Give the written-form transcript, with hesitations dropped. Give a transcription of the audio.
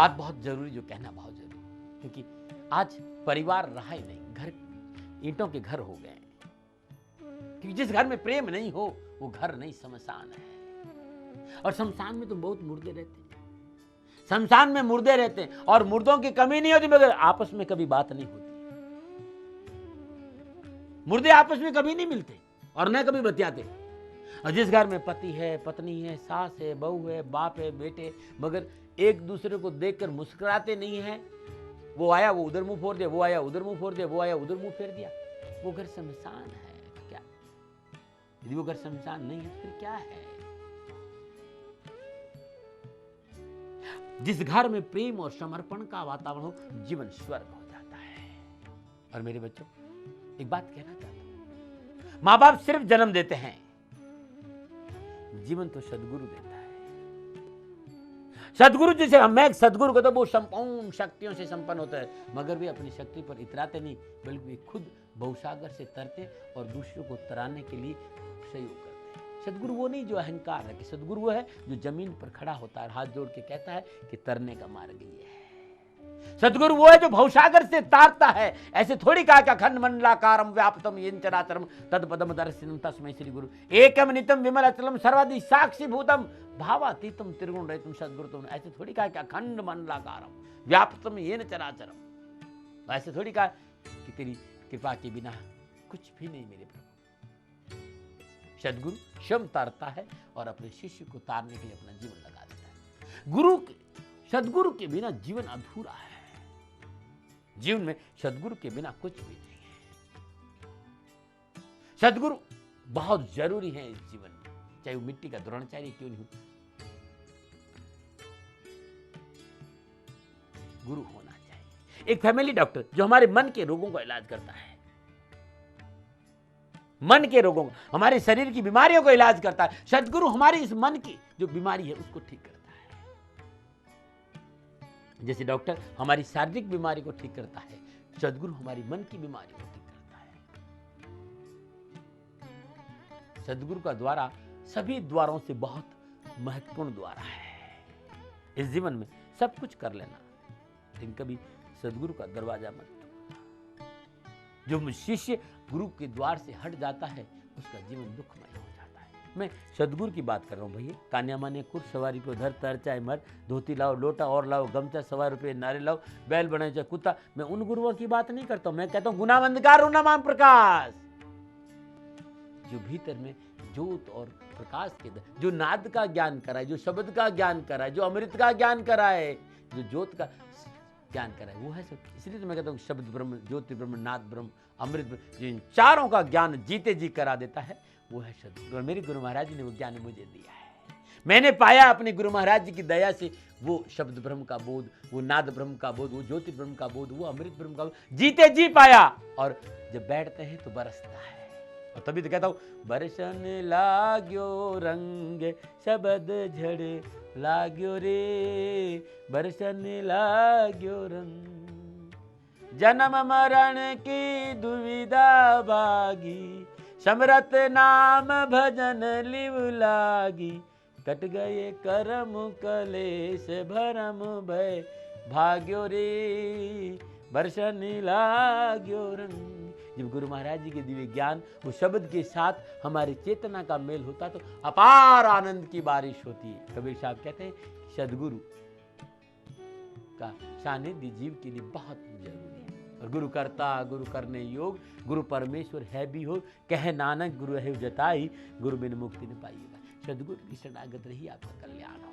बात बहुत जरूरी, जो कहना बहुत जरूरी, क्योंकि आज परिवार रहा ही नहीं, घर ईंटों के घर हो गए हैं। क्योंकि जिस घर में प्रेम नहीं हो वो घर नहीं, शमशान है। और शमशान में तो बहुत मुर्दे रहते हैं, शमशान में मुर्दे रहते हैं, और मुर्दों की कमी नहीं होती, मगर आपस में कभी बात नहीं होती। मुर्दे आपस में कभी नहीं मिलते और न कभी बतियाते। और जिस घर में पति है, पत्नी है, सास है, बहू है, बाप है, बेटे, मगर एक दूसरे को देखकर मुस्कुराते नहीं है, वो आया वो उधर मुंह फोड़ दिया, वो आया उधर मुंह फोड़ दिया, वो आया उधर मुंह फेर दिया, वो घर शमशान है क्या? यदि वो घर शमशान नहीं है फिर क्या है? जिस घर में प्रेम और समर्पण का वातावरण हो, जीवन स्वर्ग हो जाता है। और मेरे बच्चों, एक बात कहना चाहता हूं, मां बाप सिर्फ जन्म देते हैं, जीवन तो सदगुरु देता है। सदगुरु जैसे मैं सदगुरु को तो वो संपूर्ण शक्तियों से संपन्न होता है, मगर वे अपनी शक्ति पर इतराते नहीं, बल्कि वे खुद भवसागर से तरते और दूसरों को तराने के लिए सहयोग करते हैं। सदगुरु वो नहीं जो अहंकार है, कि सदगुरु वो है जो जमीन पर खड़ा होता है, हाथ जोड़ के कहता है कि तरने का मार्ग ये है। सदगुरु वो है जो भवसागर से तारता है। ऐसे थोड़ी कहा कि अखंड मंडलाकारम व्याप्तम येन चराचरम तत्पदम दर्शनम तस्मै श्री गुरु एकम नित्यम विमल अचलम सर्वादि साक्षी भूतम भावातीतम त्रिगुण रहितम सदगुरु तुम। ऐसे थोड़ी कहा कि अखंड मंडलाकारम व्याप्तम येन चराचरम। ऐसे थोड़ी कहा कि तेरी कृपा के बिना कुछ भी नहीं मेरे प्रभु। सदगुरु स्वयं तारता है और अपने शिष्य को तारने के लिए अपना जीवन लगा देता है। सदगुरु के बिना जीवन अधूरा है। जीवन में सदगुरु के बिना कुछ भी नहीं है। सदगुरु बहुत जरूरी है इस जीवन में, चाहे वो मिट्टी का द्रोणाचार्य क्यों नहीं हो, गुरु होना चाहिए। एक फैमिली डॉक्टर जो हमारे मन के रोगों का इलाज करता है, मन के रोगों का, हमारे शरीर की बीमारियों का इलाज करता है। सदगुरु हमारे इस मन की जो बीमारी है उसको ठीक करता है। जैसे डॉक्टर हमारी शारीरिक बीमारी को ठीक करता है, सदगुरु हमारी मन की बीमारी को ठीक करता है। सदगुरु का द्वारा सभी द्वारों से बहुत महत्वपूर्ण द्वारा है। इस जीवन में सब कुछ कर लेना, लेकिन कभी सदगुरु का दरवाजा मत तोड़ना। जो शिष्य गुरु के द्वार से हट जाता है उसका जीवन दुखमय हो जाता है। मैं सदगुरु की बात कर रहा हूँ भैया। कान्या माने कुर सवारी को धर तर चाहे मर, धोती लाओ लोटा और लाओ गमछा, 100 रुपये नारे लाओ, बैल बनाए चाहे कुत्ता। मैं उन गुरुओं की बात नहीं करता हूँ, मैं कहता हूँ गुनावंदकार नाम प्रकाश, जो भीतर में ज्योत और प्रकाश के जो नाद का ज्ञान कराए, जो शब्द का ज्ञान कराए, जो अमृत का ज्ञान कराए, जो ज्योत का ज्ञान कराए, वो है सब। इसलिए तो मैं कहता हूँ शब्द ब्रह्म, ज्योति ब्रह्म, नाद ब्रह्म, अमृत ब्रह्म, जो इन चारों का ज्ञान जीते जी करा देता है वो है सदगुरु। और मेरे गुरु महाराज जी ने वो ज्ञान मुझे दिया है। मैंने पाया अपने गुरु महाराज जी की दया से वो शब्द ब्रह्म का बोध, वो नाद ब्रह्म का बोध, वो ज्योति ब्रह्म का बोध, वो अमृत ब्रह्म का बोध जीते जी पाया। और जब बैठते हैं तो बरसता है। और तभी तो कहता हूं बरसन लाग्यो रंग शब्द झड़े लाग्यो रे, बरसन लाग्यो रंग, जन्म मरण की दुविधा भागी, समरत नाम भजन लिव लागी, कट गए करम कलेश भरम भय भाग्यो रे, बरसन लाग्यो रंग। जब गुरु महाराज जी के दिव्य ज्ञान वो शब्द के साथ हमारी चेतना का मेल होता तो अपार आनंद की बारिश होती है। कबीर साहब कहते हैं सदगुरु का सानिध्य जीव के लिए बहुत जरूरी है। और गुरु करता गुरु करने योग, गुरु परमेश्वर है भी हो, कह नानक गुरु है जताई, गुरु बिन मुक्ति न पाइएगा। सदगुरु की शरणागत रही, आपका कल्याण हो।